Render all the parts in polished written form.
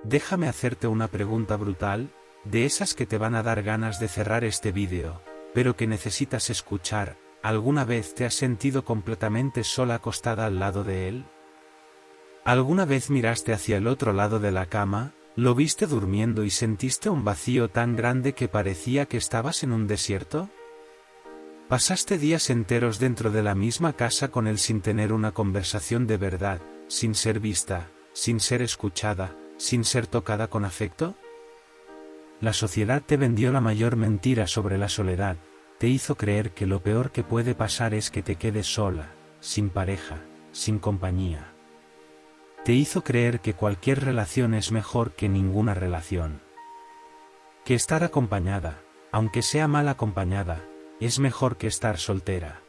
Déjame hacerte una pregunta brutal, de esas que te van a dar ganas de cerrar este vídeo, pero que necesitas escuchar. ¿Alguna vez te has sentido completamente sola acostada al lado de él? ¿Alguna vez miraste hacia el otro lado de la cama, lo viste durmiendo y sentiste un vacío tan grande que parecía que estabas en un desierto? ¿Pasaste días enteros dentro de la misma casa con él sin tener una conversación de verdad, sin ser vista, sin ser escuchada, sin ser tocada con afecto? La sociedad te vendió la mayor mentira sobre la soledad, te hizo creer que lo peor que puede pasar es que te quedes sola, sin pareja, sin compañía. Te hizo creer que cualquier relación es mejor que ninguna relación. Que estar acompañada, aunque sea mal acompañada, es mejor que estar soltera.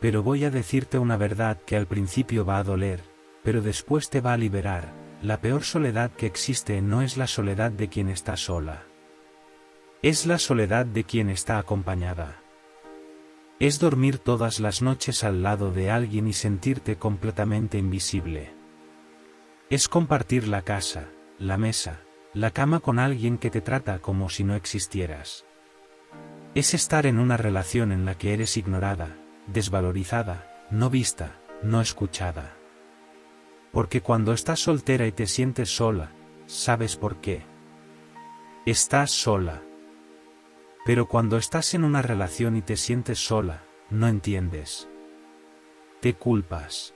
Pero voy a decirte una verdad que al principio va a doler, pero después te va a liberar. La peor soledad que existe no es la soledad de quien está sola. Es la soledad de quien está acompañada. Es dormir todas las noches al lado de alguien y sentirte completamente invisible. Es compartir la casa, la mesa, la cama con alguien que te trata como si no existieras. Es estar en una relación en la que eres ignorada, desvalorizada, no vista, no escuchada. Porque cuando estás soltera y te sientes sola, ¿sabes por qué? Estás sola. Pero cuando estás en una relación y te sientes sola, no entiendes. Te culpas.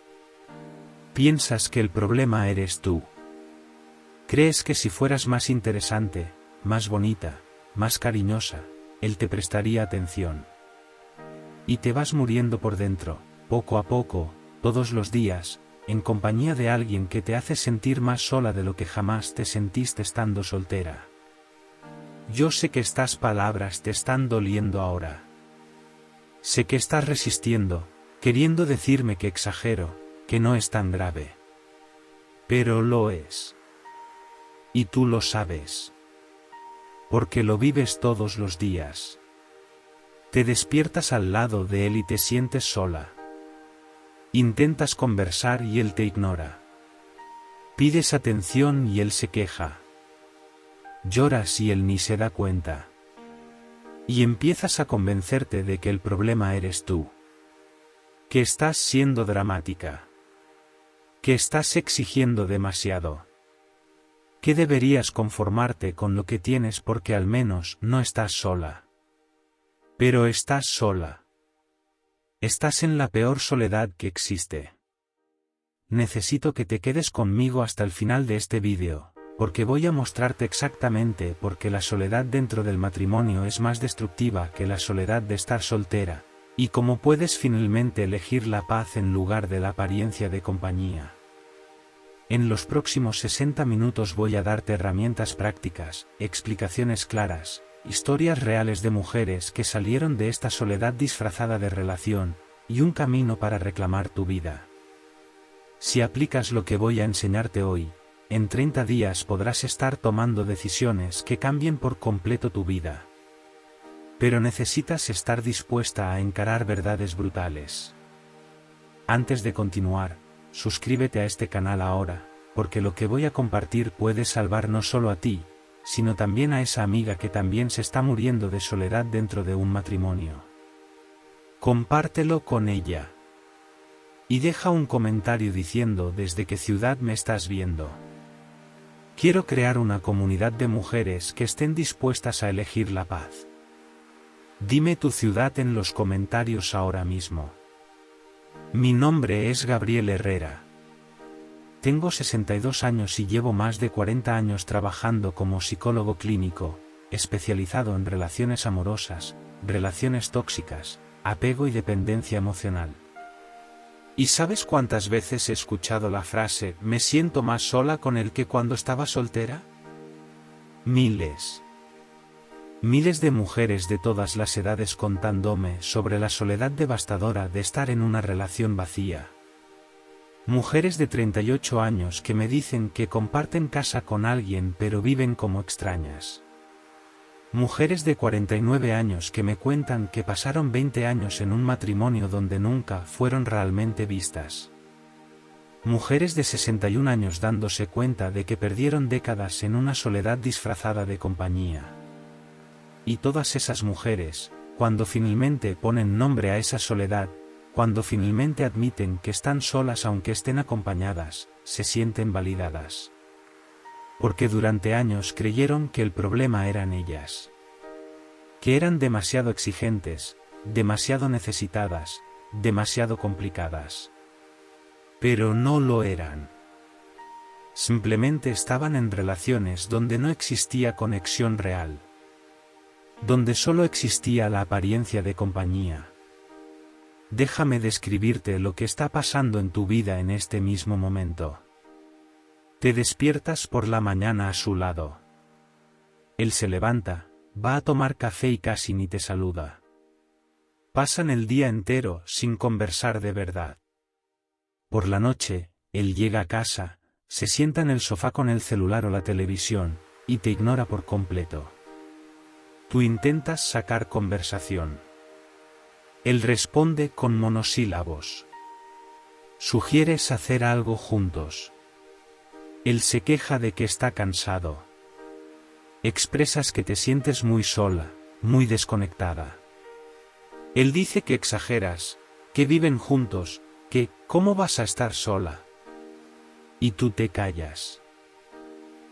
Piensas que el problema eres tú. Crees que si fueras más interesante, más bonita, más cariñosa, él te prestaría atención. Y te vas muriendo por dentro, poco a poco, todos los días, en compañía de alguien que te hace sentir más sola de lo que jamás te sentiste estando soltera. Yo sé que estas palabras te están doliendo ahora. Sé que estás resistiendo, queriendo decirme que exagero, que no es tan grave. Pero lo es. Y tú lo sabes. Porque lo vives todos los días. Te despiertas al lado de él y te sientes sola. Intentas conversar y él te ignora. Pides atención y él se queja. Lloras y él ni se da cuenta. Y empiezas a convencerte de que el problema eres tú. Que estás siendo dramática. Que estás exigiendo demasiado. Que deberías conformarte con lo que tienes porque al menos no estás sola. Pero estás sola. Estás en la peor soledad que existe. Necesito que te quedes conmigo hasta el final de este vídeo, porque voy a mostrarte exactamente por qué la soledad dentro del matrimonio es más destructiva que la soledad de estar soltera, y cómo puedes finalmente elegir la paz en lugar de la apariencia de compañía. En los próximos 60 minutos voy a darte herramientas prácticas, explicaciones claras, historias reales de mujeres que salieron de esta soledad disfrazada de relación, y un camino para reclamar tu vida. Si aplicas lo que voy a enseñarte hoy, en 30 días podrás estar tomando decisiones que cambien por completo tu vida. Pero necesitas estar dispuesta a encarar verdades brutales. Antes de continuar, suscríbete a este canal ahora, porque lo que voy a compartir puede salvar no solo a ti, sino también a esa amiga que también se está muriendo de soledad dentro de un matrimonio. Compártelo con ella. Y deja un comentario diciendo desde qué ciudad me estás viendo. Quiero crear una comunidad de mujeres que estén dispuestas a elegir la paz. Dime tu ciudad en los comentarios ahora mismo. Mi nombre es Gabriel Herrera. Tengo 62 años y llevo más de 40 años trabajando como psicólogo clínico, especializado en relaciones amorosas, relaciones tóxicas, apego y dependencia emocional. ¿Y sabes cuántas veces he escuchado la frase, me siento más sola con él que cuando estaba soltera? Miles. Miles de mujeres de todas las edades contándome sobre la soledad devastadora de estar en una relación vacía. Mujeres de 38 años que me dicen que comparten casa con alguien pero viven como extrañas. Mujeres de 49 años que me cuentan que pasaron 20 años en un matrimonio donde nunca fueron realmente vistas. Mujeres de 61 años dándose cuenta de que perdieron décadas en una soledad disfrazada de compañía. Y todas esas mujeres, cuando finalmente ponen nombre a esa soledad, cuando finalmente admiten que están solas aunque estén acompañadas, se sienten validadas. Porque durante años creyeron que el problema eran ellas. Que eran demasiado exigentes, demasiado necesitadas, demasiado complicadas. Pero no lo eran. Simplemente estaban en relaciones donde no existía conexión real. Donde solo existía la apariencia de compañía. Déjame describirte lo que está pasando en tu vida en este mismo momento. Te despiertas por la mañana a su lado. Él se levanta, va a tomar café y casi ni te saluda. Pasan el día entero sin conversar de verdad. Por la noche, él llega a casa, se sienta en el sofá con el celular o la televisión, y te ignora por completo. Tú intentas sacar conversación. Él responde con monosílabos. Sugieres hacer algo juntos. Él se queja de que está cansado. Expresas que te sientes muy sola, muy desconectada. Él dice que exageras, que viven juntos, que ¿cómo vas a estar sola? Y tú te callas.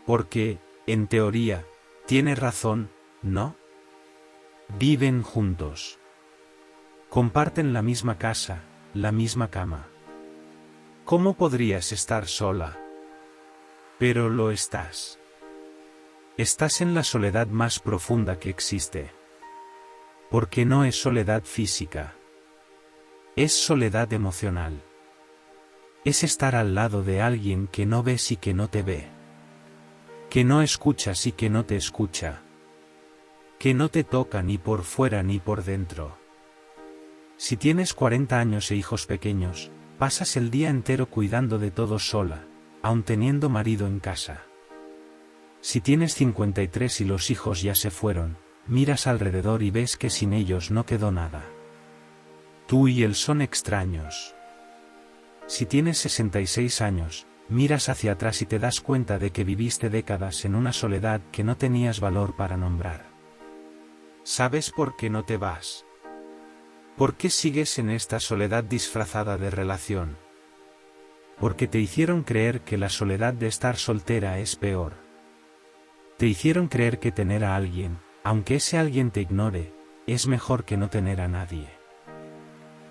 Porque, en teoría, tiene razón, ¿no? Viven juntos. Comparten la misma casa, la misma cama. ¿Cómo podrías estar sola? Pero lo estás. Estás en la soledad más profunda que existe. Porque no es soledad física. Es soledad emocional. Es estar al lado de alguien que no ves y que no te ve. Que no escuchas y que no te escucha. Que no te toca ni por fuera ni por dentro. Si tienes 40 años e hijos pequeños, pasas el día entero cuidando de todo sola, aun teniendo marido en casa. Si tienes 53 y los hijos ya se fueron, miras alrededor y ves que sin ellos no quedó nada. Tú y él son extraños. Si tienes 66 años, miras hacia atrás y te das cuenta de que viviste décadas en una soledad que no tenías valor para nombrar. ¿Sabes por qué no te vas? ¿Por qué sigues en esta soledad disfrazada de relación? Porque te hicieron creer que la soledad de estar soltera es peor. Te hicieron creer que tener a alguien, aunque ese alguien te ignore, es mejor que no tener a nadie.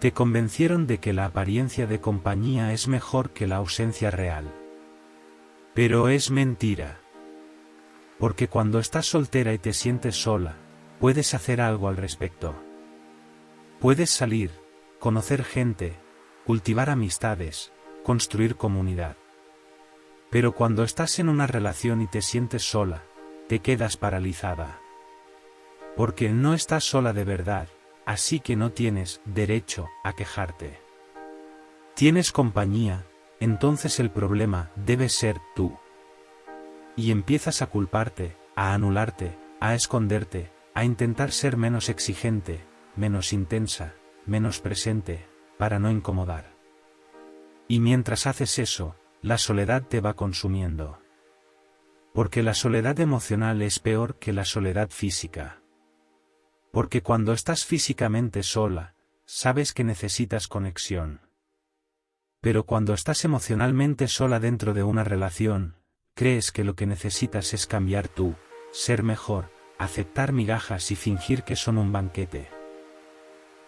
Te convencieron de que la apariencia de compañía es mejor que la ausencia real. Pero es mentira. Porque cuando estás soltera y te sientes sola, puedes hacer algo al respecto. Puedes salir, conocer gente, cultivar amistades, construir comunidad. Pero cuando estás en una relación y te sientes sola, te quedas paralizada. Porque no estás sola de verdad, así que no tienes derecho a quejarte. Tienes compañía, entonces el problema debe ser tú. Y empiezas a culparte, a anularte, a esconderte, a intentar ser menos exigente, menos intensa, menos presente, para no incomodar. Y mientras haces eso, la soledad te va consumiendo. Porque la soledad emocional es peor que la soledad física. Porque cuando estás físicamente sola, sabes que necesitas conexión. Pero cuando estás emocionalmente sola dentro de una relación, crees que lo que necesitas es cambiar tú, ser mejor, aceptar migajas y fingir que son un banquete.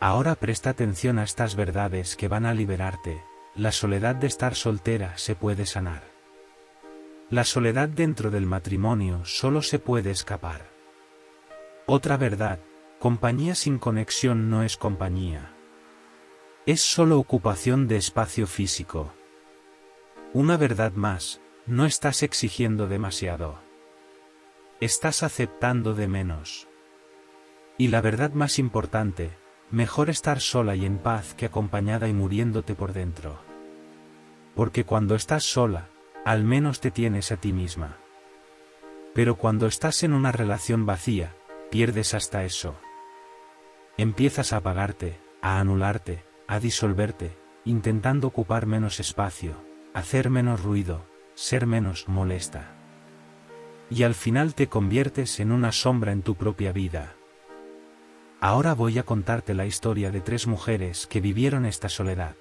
Ahora presta atención a estas verdades que van a liberarte. La soledad de estar soltera se puede sanar. La soledad dentro del matrimonio solo se puede escapar. Otra verdad, compañía sin conexión no es compañía. Es solo ocupación de espacio físico. Una verdad más, no estás exigiendo demasiado. Estás aceptando de menos. Y la verdad más importante, mejor estar sola y en paz que acompañada y muriéndote por dentro. Porque cuando estás sola, al menos te tienes a ti misma. Pero cuando estás en una relación vacía, pierdes hasta eso. Empiezas a apagarte, a anularte, a disolverte, intentando ocupar menos espacio, hacer menos ruido, ser menos molesta. Y al final te conviertes en una sombra en tu propia vida. Ahora voy a contarte la historia de 3 mujeres que vivieron esta soledad.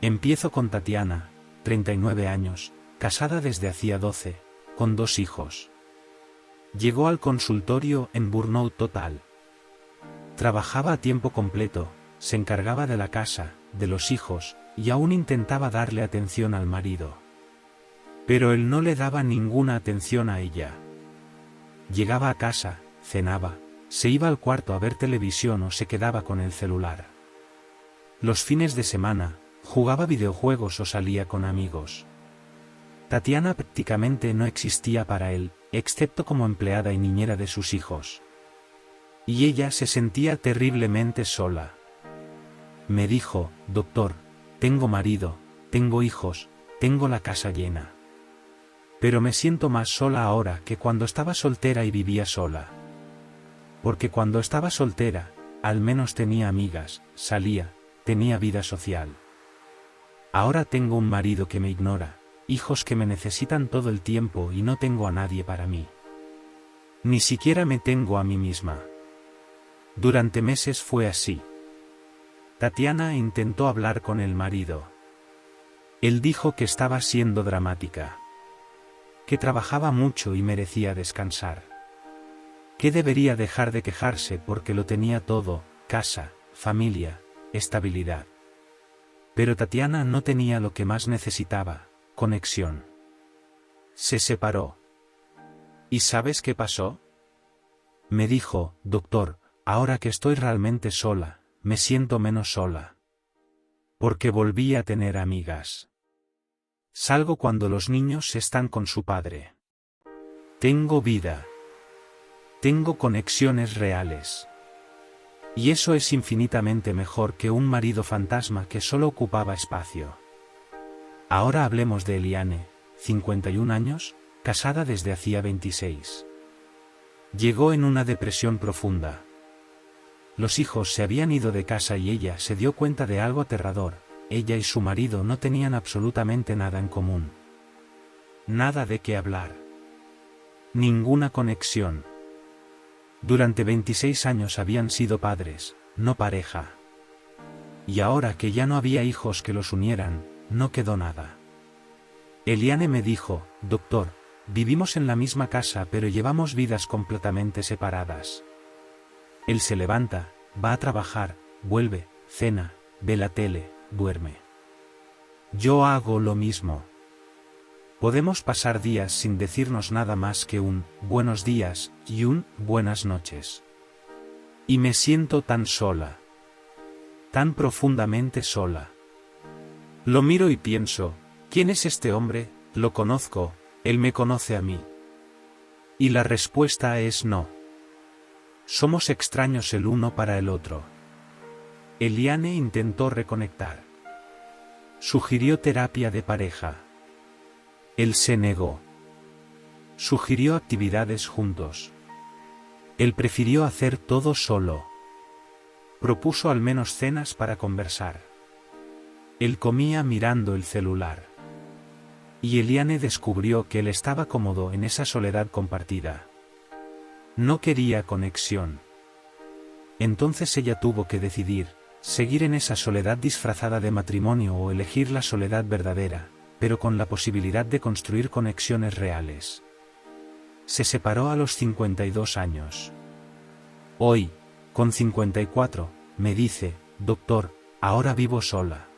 Empiezo con Tatiana, 39 años, casada desde hacía 12, con 2 hijos. Llegó al consultorio en burnout total. Trabajaba a tiempo completo, se encargaba de la casa, de los hijos, y aún intentaba darle atención al marido. Pero él no le daba ninguna atención a ella. Llegaba a casa, cenaba, se iba al cuarto a ver televisión o se quedaba con el celular. Los fines de semana, jugaba videojuegos o salía con amigos. Tatiana prácticamente no existía para él, excepto como empleada y niñera de sus hijos. Y ella se sentía terriblemente sola. Me dijo, doctor, tengo marido, tengo hijos, tengo la casa llena. Pero me siento más sola ahora que cuando estaba soltera y vivía sola. Porque cuando estaba soltera, al menos tenía amigas, salía, tenía vida social. Ahora tengo un marido que me ignora, hijos que me necesitan todo el tiempo y no tengo a nadie para mí. Ni siquiera me tengo a mí misma. Durante meses fue así. Tatiana intentó hablar con el marido. Él dijo que estaba siendo dramática. Que trabajaba mucho y merecía descansar. Que debería dejar de quejarse porque lo tenía todo, casa, familia, estabilidad. Pero Tatiana no tenía lo que más necesitaba, conexión. Se separó. ¿Y sabes qué pasó? Me dijo, doctor, ahora que estoy realmente sola, me siento menos sola. Porque volví a tener amigas. Salgo cuando los niños están con su padre. Tengo vida. Tengo conexiones reales. Y eso es infinitamente mejor que un marido fantasma que solo ocupaba espacio. Ahora hablemos de Eliane, 51 años, casada desde hacía 26. Llegó en una depresión profunda. Los hijos se habían ido de casa y ella se dio cuenta de algo aterrador: ella y su marido no tenían absolutamente nada en común. Nada de qué hablar. Ninguna conexión. Durante 26 años habían sido padres, no pareja. Y ahora que ya no había hijos que los unieran, no quedó nada. Eliane me dijo, doctor, vivimos en la misma casa pero llevamos vidas completamente separadas. Él se levanta, va a trabajar, vuelve, cena, ve la tele, duerme. Yo hago lo mismo. Podemos pasar días sin decirnos nada más que un buenos días y un buenas noches. Y me siento tan sola. Tan profundamente sola. Lo miro y pienso, ¿quién es este hombre? Lo conozco, él me conoce a mí. Y la respuesta es no. Somos extraños el uno para el otro. Eliane intentó reconectar. Sugirió terapia de pareja. Él se negó. Sugirió actividades juntos. Él prefirió hacer todo solo. Propuso al menos cenas para conversar. Él comía mirando el celular. Y Eliane descubrió que él estaba cómodo en esa soledad compartida. No quería conexión. Entonces ella tuvo que decidir, seguir en esa soledad disfrazada de matrimonio o elegir la soledad verdadera, pero con la posibilidad de construir conexiones reales. Se separó a los 52 años. Hoy, con 54, me dice, doctor, ahora vivo sola.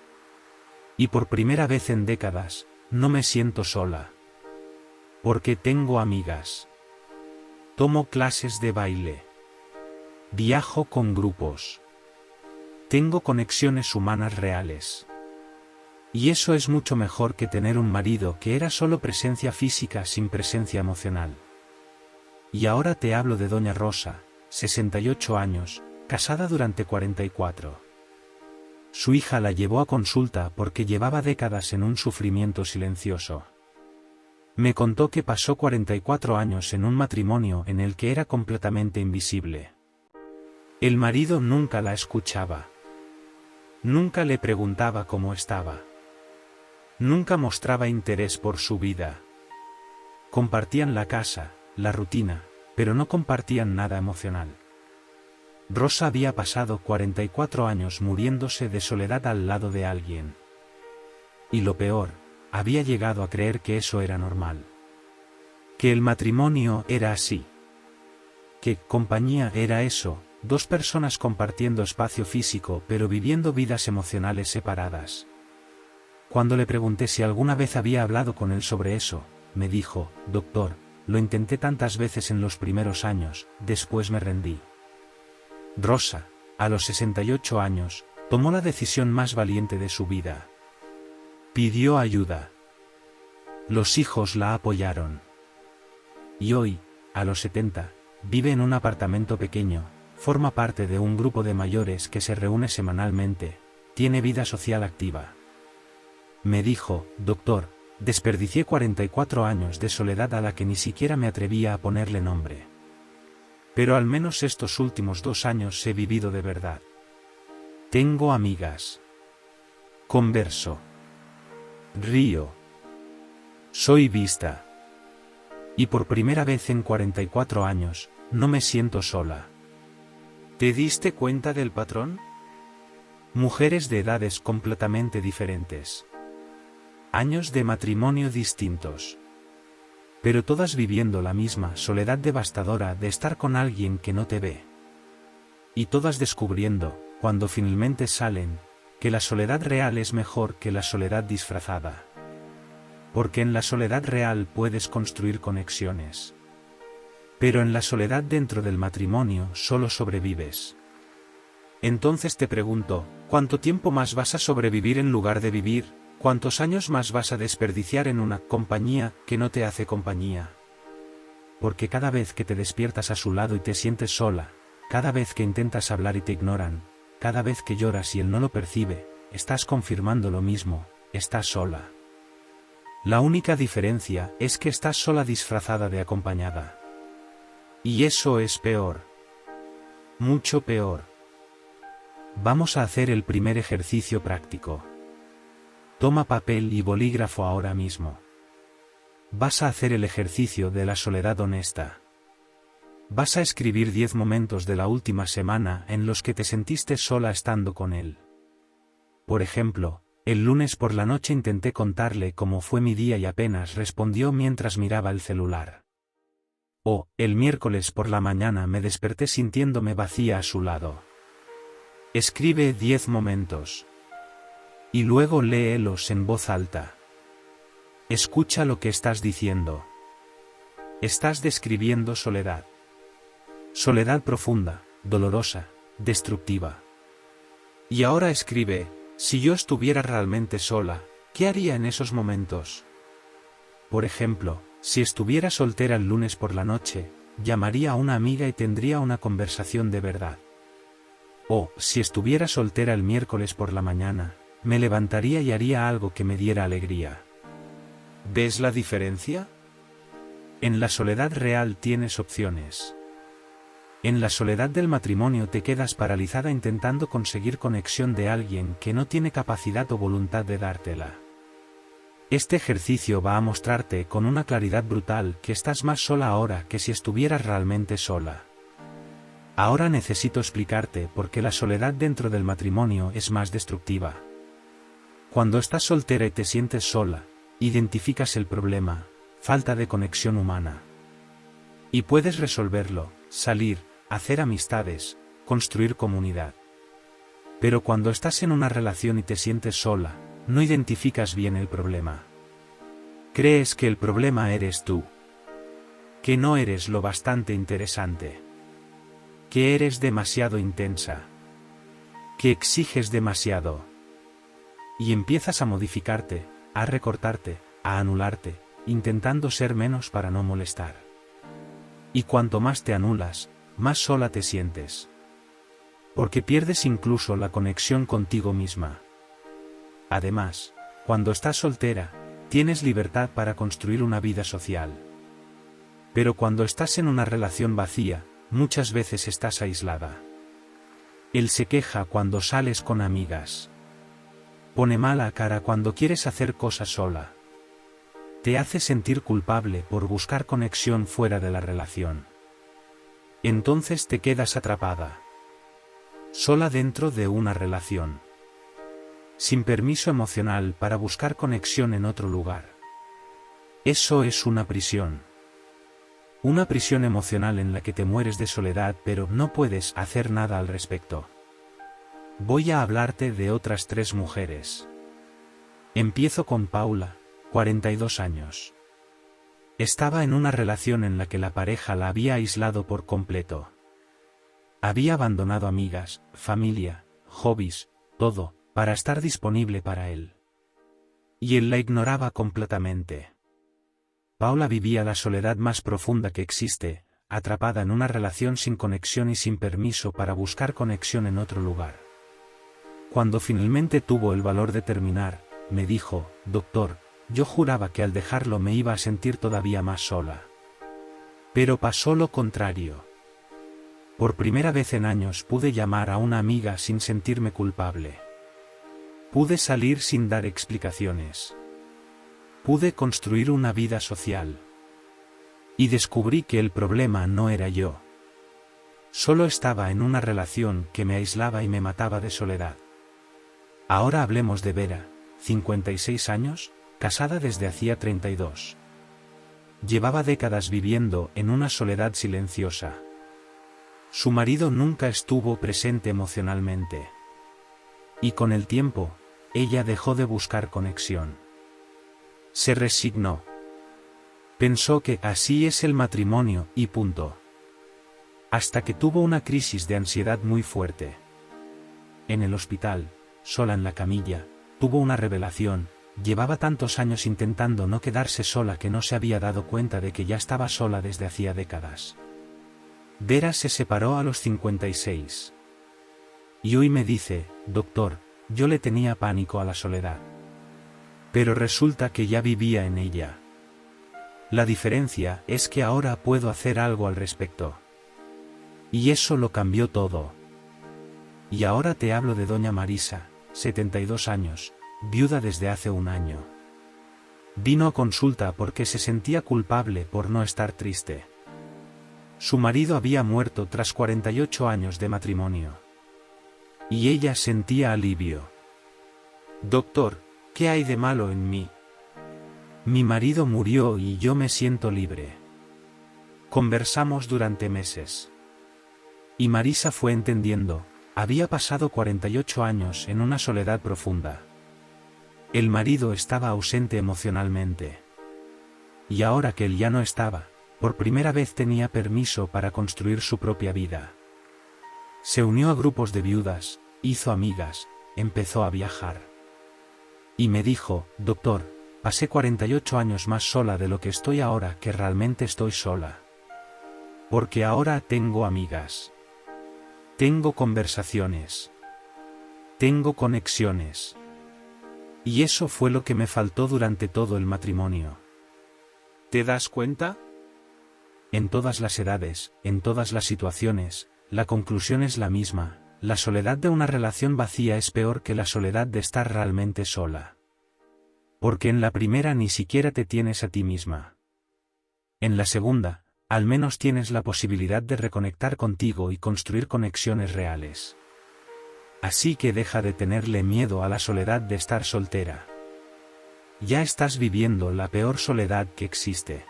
Y por primera vez en décadas, no me siento sola. Porque tengo amigas. Tomo clases de baile. Viajo con grupos. Tengo conexiones humanas reales. Y eso es mucho mejor que tener un marido que era solo presencia física sin presencia emocional. Y ahora te hablo de doña Rosa, 68 años, casada durante 44. Su hija la llevó a consulta porque llevaba décadas en un sufrimiento silencioso. Me contó que pasó 44 años en un matrimonio en el que era completamente invisible. El marido nunca la escuchaba. Nunca le preguntaba cómo estaba. Nunca mostraba interés por su vida. Compartían la casa, la rutina, pero no compartían nada emocional. Rosa había pasado 44 años muriéndose de soledad al lado de alguien. Y lo peor, había llegado a creer que eso era normal. Que el matrimonio era así. Que compañía era eso, dos personas compartiendo espacio físico pero viviendo vidas emocionales separadas. Cuando le pregunté si alguna vez había hablado con él sobre eso, me dijo, doctor, lo intenté tantas veces en los primeros años, después me rendí. Rosa, a los 68 años, tomó la decisión más valiente de su vida. Pidió ayuda. Los hijos la apoyaron. Y hoy, a los 70, vive en un apartamento pequeño, forma parte de un grupo de mayores que se reúne semanalmente, tiene vida social activa. Me dijo, doctor, desperdicié 44 años de soledad a la que ni siquiera me atrevía a ponerle nombre. Pero al menos estos últimos 2 años he vivido de verdad. Tengo amigas. Converso. Río. Soy vista. Y por primera vez en 44 años, no me siento sola. ¿Te diste cuenta del patrón? Mujeres de edades completamente diferentes. Años de matrimonio distintos. Pero todas viviendo la misma soledad devastadora de estar con alguien que no te ve. Y todas descubriendo, cuando finalmente salen, que la soledad real es mejor que la soledad disfrazada. Porque en la soledad real puedes construir conexiones. Pero en la soledad dentro del matrimonio solo sobrevives. Entonces te pregunto, ¿cuánto tiempo más vas a sobrevivir en lugar de vivir? ¿Cuántos años más vas a desperdiciar en una compañía que no te hace compañía? Porque cada vez que te despiertas a su lado y te sientes sola, cada vez que intentas hablar y te ignoran, cada vez que lloras y él no lo percibe, estás confirmando lo mismo, estás sola. La única diferencia es que estás sola disfrazada de acompañada. Y eso es peor. Mucho peor. Vamos a hacer el primer ejercicio práctico. Toma papel y bolígrafo ahora mismo. Vas a hacer el ejercicio de la soledad honesta. Vas a escribir 10 momentos de la última semana en los que te sentiste sola estando con él. Por ejemplo, el lunes por la noche intenté contarle cómo fue mi día y apenas respondió mientras miraba el celular. O, el miércoles por la mañana me desperté sintiéndome vacía a su lado. Escribe 10 momentos. Y luego léelos en voz alta. Escucha lo que estás diciendo. Estás describiendo soledad. Soledad profunda, dolorosa, destructiva. Y ahora escribe, si yo estuviera realmente sola, ¿qué haría en esos momentos? Por ejemplo, si estuviera soltera el lunes por la noche, llamaría a una amiga y tendría una conversación de verdad. O, si estuviera soltera el miércoles por la mañana, me levantaría y haría algo que me diera alegría. ¿Ves la diferencia? En la soledad real tienes opciones. En la soledad del matrimonio te quedas paralizada intentando conseguir conexión de alguien que no tiene capacidad o voluntad de dártela. Este ejercicio va a mostrarte con una claridad brutal que estás más sola ahora que si estuvieras realmente sola. Ahora necesito explicarte por qué la soledad dentro del matrimonio es más destructiva. Cuando estás soltera y te sientes sola, identificas el problema, falta de conexión humana. Y puedes resolverlo, salir, hacer amistades, construir comunidad. Pero cuando estás en una relación y te sientes sola, no identificas bien el problema. Crees que el problema eres tú. Que no eres lo bastante interesante. Que eres demasiado intensa. Que exiges demasiado. Y empiezas a modificarte, a recortarte, a anularte, intentando ser menos para no molestar. Y cuanto más te anulas, más sola te sientes. Porque pierdes incluso la conexión contigo misma. Además, cuando estás soltera, tienes libertad para construir una vida social. Pero cuando estás en una relación vacía, muchas veces estás aislada. Él se queja cuando sales con amigas. Pone mala cara cuando quieres hacer cosas sola. Te hace sentir culpable por buscar conexión fuera de la relación. Entonces te quedas atrapada. Sola dentro de una relación. Sin permiso emocional para buscar conexión en otro lugar. Eso es una prisión. Una prisión emocional en la que te mueres de soledad pero no puedes hacer nada al respecto. Voy a hablarte de otras 3 mujeres. Empiezo con Paula, 42 años. Estaba en una relación en la que la pareja la había aislado por completo. Había abandonado amigas, familia, hobbies, todo, para estar disponible para él. Y él la ignoraba completamente. Paula vivía la soledad más profunda que existe, atrapada en una relación sin conexión y sin permiso para buscar conexión en otro lugar. Cuando finalmente tuvo el valor de terminar, me dijo, doctor, yo juraba que al dejarlo me iba a sentir todavía más sola. Pero pasó lo contrario. Por primera vez en años pude llamar a una amiga sin sentirme culpable. Pude salir sin dar explicaciones. Pude construir una vida social. Y descubrí que el problema no era yo. Solo estaba en una relación que me aislaba y me mataba de soledad. Ahora hablemos de Vera, 56 años, casada desde hacía 32. Llevaba décadas viviendo en una soledad silenciosa. Su marido nunca estuvo presente emocionalmente. Y con el tiempo, ella dejó de buscar conexión. Se resignó. Pensó que así es el matrimonio y punto. Hasta que tuvo una crisis de ansiedad muy fuerte. En el hospital, sola en la camilla, tuvo una revelación. Llevaba tantos años intentando no quedarse sola que no se había dado cuenta de que ya estaba sola desde hacía décadas. Vera se separó a los 56. Y hoy me dice, doctor, yo le tenía pánico a la soledad. Pero resulta que ya vivía en ella. La diferencia es que ahora puedo hacer algo al respecto. Y eso lo cambió todo. Y ahora te hablo de doña Marisa, 72 años, viuda desde hace un año. Vino a consulta porque se sentía culpable por no estar triste. Su marido había muerto tras 48 años de matrimonio. Y ella sentía alivio. Doctor, ¿qué hay de malo en mí? Mi marido murió y yo me siento libre. Conversamos durante meses. Y Marisa fue entendiendo, había pasado 48 años en una soledad profunda. El marido estaba ausente emocionalmente. Y ahora que él ya no estaba, por primera vez tenía permiso para construir su propia vida. Se unió a grupos de viudas, hizo amigas, empezó a viajar. Y me dijo, doctor, pasé 48 años más sola de lo que estoy ahora que realmente estoy sola. Porque ahora tengo amigas. Tengo conversaciones. Tengo conexiones. Y eso fue lo que me faltó durante todo el matrimonio. ¿Te das cuenta? En todas las edades, en todas las situaciones, la conclusión es la misma, la soledad de una relación vacía es peor que la soledad de estar realmente sola. Porque en la primera ni siquiera te tienes a ti misma. En la segunda, al menos tienes la posibilidad de reconectar contigo y construir conexiones reales. Así que deja de tenerle miedo a la soledad de estar soltera. Ya estás viviendo la peor soledad que existe.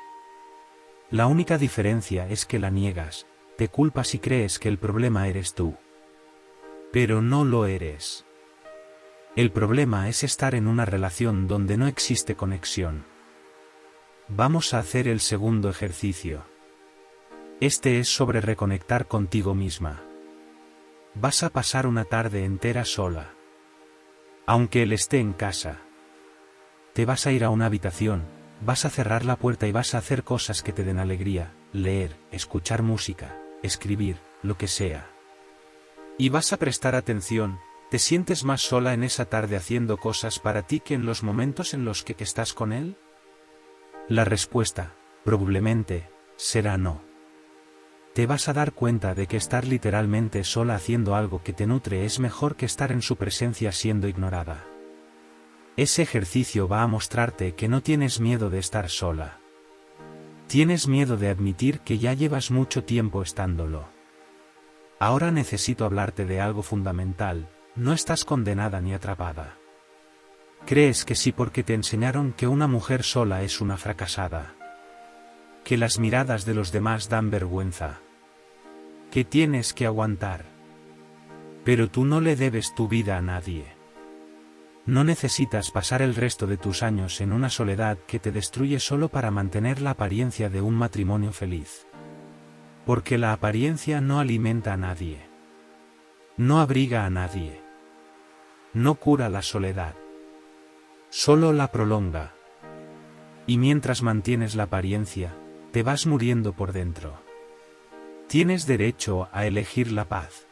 La única diferencia es que la niegas, te culpas y crees que el problema eres tú. Pero no lo eres. El problema es estar en una relación donde no existe conexión. Vamos a hacer el segundo ejercicio. Este es sobre reconectar contigo misma. Vas a pasar una tarde entera sola. Aunque él esté en casa. Te vas a ir a una habitación, vas a cerrar la puerta y vas a hacer cosas que te den alegría, leer, escuchar música, escribir, lo que sea. Y vas a prestar atención, ¿te sientes más sola en esa tarde haciendo cosas para ti que en los momentos en los que estás con él? La respuesta, probablemente, será no. Te vas a dar cuenta de que estar literalmente sola haciendo algo que te nutre es mejor que estar en su presencia siendo ignorada. Ese ejercicio va a mostrarte que no tienes miedo de estar sola. Tienes miedo de admitir que ya llevas mucho tiempo estándolo. Ahora necesito hablarte de algo fundamental, no estás condenada ni atrapada. Crees que sí porque te enseñaron que una mujer sola es una fracasada. Que las miradas de los demás dan vergüenza. Que tienes que aguantar. Pero tú no le debes tu vida a nadie. No necesitas pasar el resto de tus años en una soledad que te destruye solo para mantener la apariencia de un matrimonio feliz. Porque la apariencia no alimenta a nadie. No abriga a nadie. No cura la soledad. Solo la prolonga. Y mientras mantienes la apariencia, te vas muriendo por dentro. Tienes derecho a elegir la paz.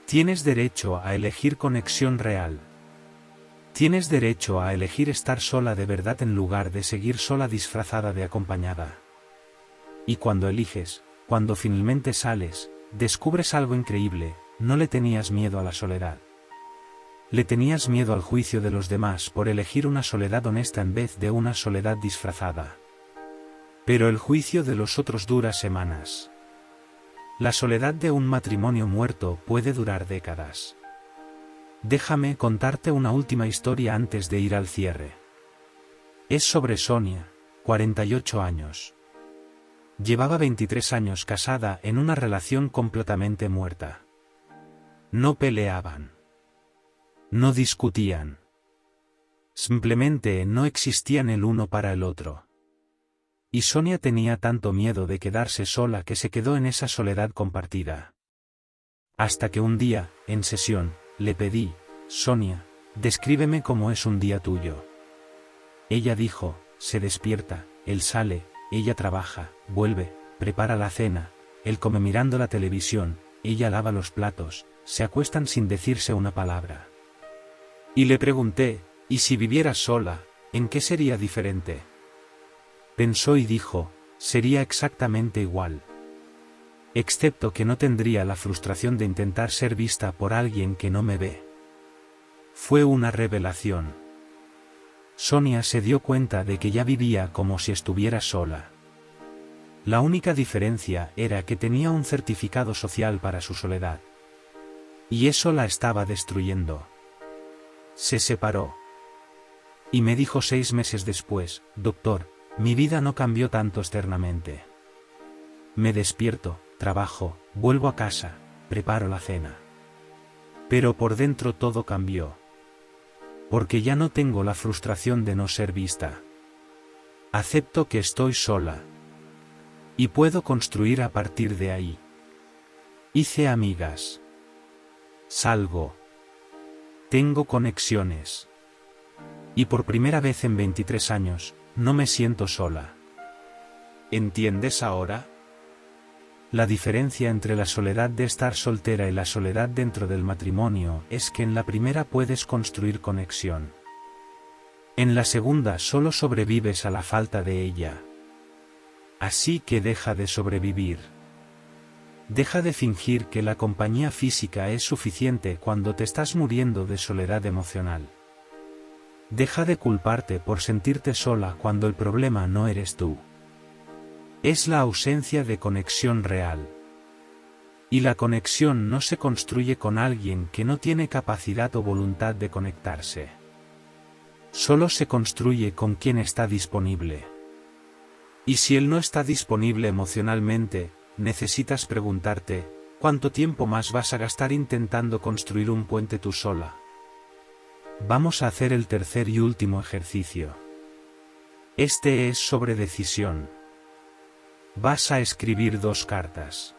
Tienes derecho a elegir conexión real. Tienes derecho a elegir estar sola de verdad en lugar de seguir sola disfrazada de acompañada. Y cuando eliges, cuando finalmente sales, descubres algo increíble, no le tenías miedo a la soledad. Le tenías miedo al juicio de los demás por elegir una soledad honesta en vez de una soledad disfrazada. Pero el juicio de los otros dura semanas. La soledad de un matrimonio muerto puede durar décadas. Déjame contarte una última historia antes de ir al cierre. Es sobre Sonia, 48 años. Llevaba 23 años casada en una relación completamente muerta. No peleaban. No discutían. Simplemente no existían el uno para el otro. Y Sonia tenía tanto miedo de quedarse sola que se quedó en esa soledad compartida. Hasta que un día, en sesión, le pedí, Sonia, descríbeme cómo es un día tuyo. Ella dijo, se despierta, él sale, ella trabaja, vuelve, prepara la cena, él come mirando la televisión, ella lava los platos, se acuestan sin decirse una palabra. Y le pregunté, ¿y si vivieras sola, en qué sería diferente? Pensó y dijo, sería exactamente igual. Excepto que no tendría la frustración de intentar ser vista por alguien que no me ve. Fue una revelación. Sonia se dio cuenta de que ya vivía como si estuviera sola. La única diferencia era que tenía un certificado social para su soledad. Y eso la estaba destruyendo. Se separó. Y me dijo 6 meses después, doctor, mi vida no cambió tanto externamente. Me despierto, trabajo, vuelvo a casa, preparo la cena. Pero por dentro todo cambió. Porque ya no tengo la frustración de no ser vista. Acepto que estoy sola. Y puedo construir a partir de ahí. Hice amigas. Salgo. Tengo conexiones. Y por primera vez en 23 años, no me siento sola. ¿Entiendes ahora? La diferencia entre la soledad de estar soltera y la soledad dentro del matrimonio es que en la primera puedes construir conexión. En la segunda solo sobrevives a la falta de ella. Así que deja de sobrevivir. Deja de fingir que la compañía física es suficiente cuando te estás muriendo de soledad emocional. Deja de culparte por sentirte sola cuando el problema no eres tú. Es la ausencia de conexión real. Y la conexión no se construye con alguien que no tiene capacidad o voluntad de conectarse. Solo se construye con quien está disponible. Y si él no está disponible emocionalmente, necesitas preguntarte, ¿cuánto tiempo más vas a gastar intentando construir un puente tú sola? Vamos a hacer el tercer y último ejercicio. Este es sobre decisión. Vas a escribir 2 cartas.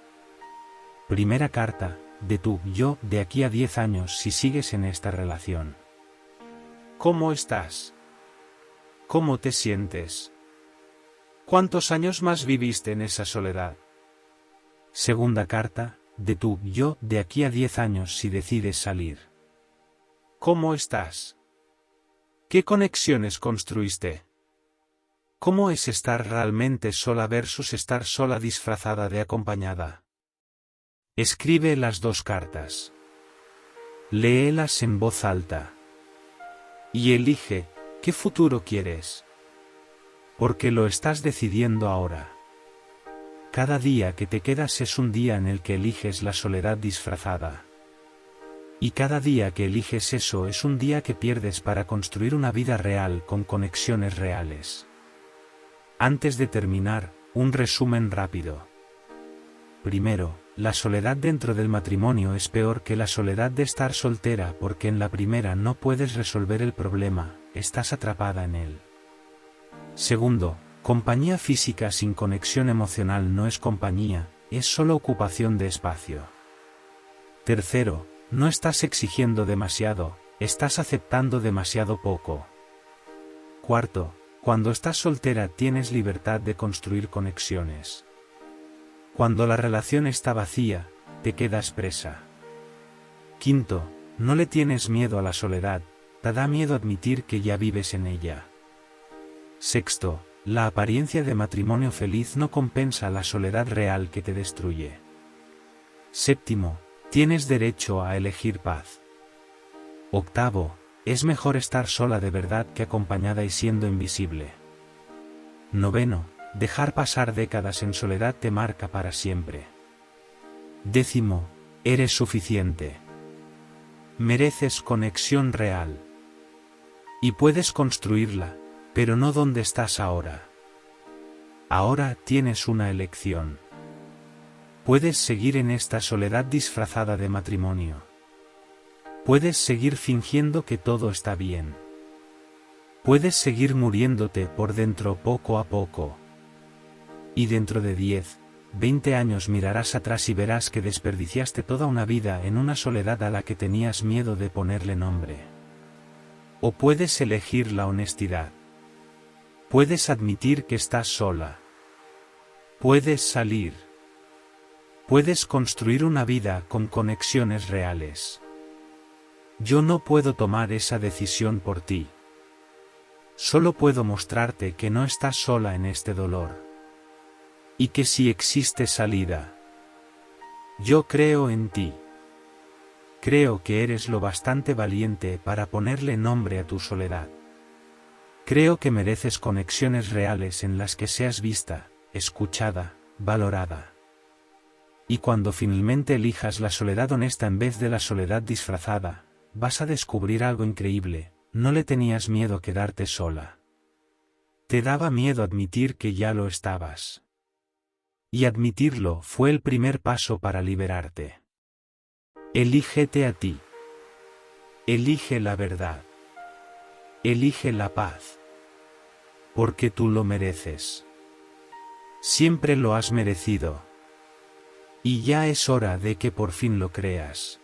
Primera carta, de tu yo de aquí a 10 años si sigues en esta relación. ¿Cómo estás? ¿Cómo te sientes? ¿Cuántos años más viviste en esa soledad? Segunda carta, de tu yo de aquí a 10 años si decides salir. ¿Cómo estás? ¿Qué conexiones construiste? ¿Cómo es estar realmente sola versus estar sola disfrazada de acompañada? Escribe las 2 cartas. Léelas en voz alta. Y elige, ¿qué futuro quieres? Porque lo estás decidiendo ahora. Cada día que te quedas es un día en el que eliges la soledad disfrazada. Y cada día que eliges eso es un día que pierdes para construir una vida real con conexiones reales. Antes de terminar, un resumen rápido. Primero, la soledad dentro del matrimonio es peor que la soledad de estar soltera porque en la primera no puedes resolver el problema, estás atrapada en él. Segundo, compañía física sin conexión emocional no es compañía, es solo ocupación de espacio. Tercero, no estás exigiendo demasiado, estás aceptando demasiado poco. Cuarto, cuando estás soltera tienes libertad de construir conexiones. Cuando la relación está vacía, te quedas presa. Quinto, no le tienes miedo a la soledad, te da miedo admitir que ya vives en ella. Sexto, la apariencia de matrimonio feliz no compensa la soledad real que te destruye. Séptimo, tienes derecho a elegir paz. Octavo, es mejor estar sola de verdad que acompañada y siendo invisible. Noveno, dejar pasar décadas en soledad te marca para siempre. Décimo, eres suficiente. Mereces conexión real. Y puedes construirla, pero no donde estás ahora. Ahora tienes una elección. Puedes seguir en esta soledad disfrazada de matrimonio. Puedes seguir fingiendo que todo está bien. Puedes seguir muriéndote por dentro poco a poco. Y dentro de 10, 20 años mirarás atrás y verás que desperdiciaste toda una vida en una soledad a la que tenías miedo de ponerle nombre. O puedes elegir la honestidad. Puedes admitir que estás sola. Puedes salir. Puedes construir una vida con conexiones reales. Yo no puedo tomar esa decisión por ti. Solo puedo mostrarte que no estás sola en este dolor. Y que sí existe salida. Yo creo en ti. Creo que eres lo bastante valiente para ponerle nombre a tu soledad. Creo que mereces conexiones reales en las que seas vista, escuchada, valorada. Y cuando finalmente elijas la soledad honesta en vez de la soledad disfrazada, vas a descubrir algo increíble, no le tenías miedo a quedarte sola. Te daba miedo admitir que ya lo estabas. Y admitirlo fue el primer paso para liberarte. Elígete a ti. Elige la verdad. Elige la paz. Porque tú lo mereces. Siempre lo has merecido. Y ya es hora de que por fin lo creas.